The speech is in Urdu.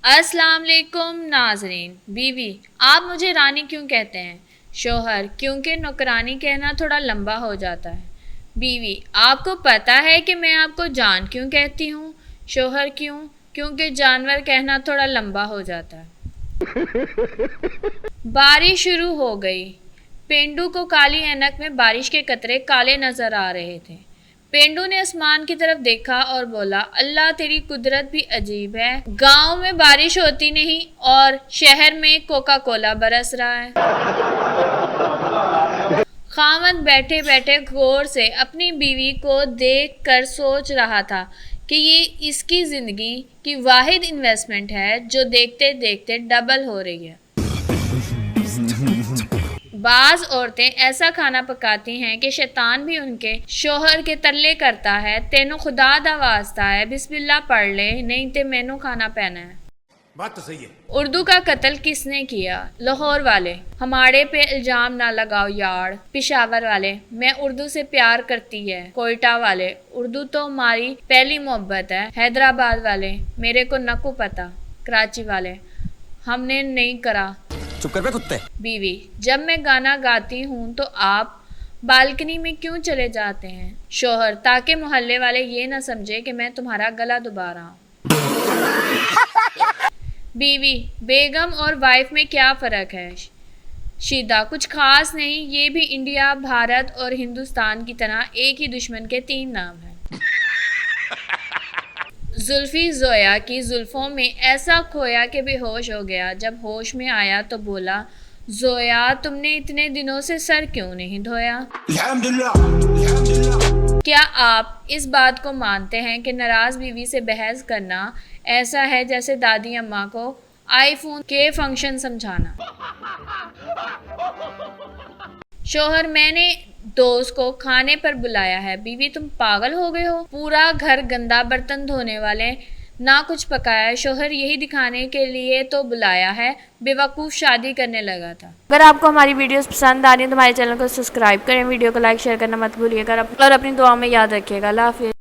السلام علیکم ناظرین۔ بیوی: آپ مجھے رانی کیوں کہتے ہیں؟ شوہر: کیونکہ نوکرانی کہنا تھوڑا لمبا ہو جاتا ہے۔ بیوی: آپ کو پتہ ہے کہ میں آپ کو جان کیوں کہتی ہوں؟ شوہر: کیوں؟ کیونکہ جانور کہنا تھوڑا لمبا ہو جاتا ہے۔ بارش شروع ہو گئی۔ پینڈو کو کالی اینک میں بارش کے قطرے کالے نظر آ رہے تھے۔ پینڈو نے آسمان کی طرف دیکھا اور بولا، اللہ تیری قدرت بھی عجیب ہے، گاؤں میں بارش ہوتی نہیں اور شہر میں کوکا کولا برس رہا ہے۔ خاوند بیٹھے بیٹھے غور سے اپنی بیوی کو دیکھ کر سوچ رہا تھا کہ یہ اس کی زندگی کی واحد انویسٹمنٹ ہے جو دیکھتے دیکھتے ڈبل ہو رہی ہے۔ بعض عورتیں ایسا کھانا پکاتی ہیں کہ شیطان بھی ان کے شوہر کے ترلے کرتا ہے، تینوں خدا دا واسطہ ہے، بسم اللہ پڑھ لے نہیں تے مینوں کھانا پینا ہے۔ بات تو صحیح ہے۔ اردو کا قتل کس نے کیا؟ لاہور والے: ہمارے پہ الزام نہ لگاؤ یار۔ پشاور والے: میں اردو سے پیار کرتی ہے۔ کوئٹہ والے: اردو تو ہماری پہلی محبت ہے۔ حیدرآباد والے: میرے کو نکو پتا۔ کراچی والے: ہم نے نہیں کرا۔ چپ کر بے کتے۔ بیوی: جب میں گانا گاتی ہوں تو آپ بالکنی میں کیوں چلے جاتے ہیں؟ شوہر: تاکہ محلے والے یہ نہ سمجھے کہ میں تمہارا گلا دبا رہا ہوں۔ بیوی: بیگم اور وائف میں کیا فرق ہے؟ شیدہ: کچھ خاص نہیں، یہ بھی انڈیا، بھارت اور ہندوستان کی طرح ایک ہی دشمن کے 3 نام ہیں۔ زلفی زویا کی زلفوں میں ایسا کھویا کہ بے ہوش ہو گیا۔ جب ہوش میں آیا تو بولا، زویا تم نے اتنے دنوں سے سر کیوں نہیں دھویا؟ کیا آپ اس بات کو مانتے ہیں کہ ناراض بیوی سے بحث کرنا ایسا ہے جیسے دادی اماں کو آئی فون کے فنکشن سمجھانا؟ شوہر: میں نے دوست کو کھانے پر بلایا ہے۔ بیوی: تم پاگل ہو گئے ہو، پورا گھر گندا، برتن دھونے والے، نہ کچھ پکایا ہے۔ شوہر: یہی دکھانے کے لیے تو بلایا ہے، بے وقوف شادی کرنے لگا تھا۔ اگر آپ کو ہماری ویڈیوز پسند آ رہی ہیں تو ہمارے چینل کو سبسکرائب کریں، ویڈیو کو لائک شیئر کرنا مت بھولیے گا اور اپنی دعاؤں میں یاد رکھیے گا۔ اللہ حافظ۔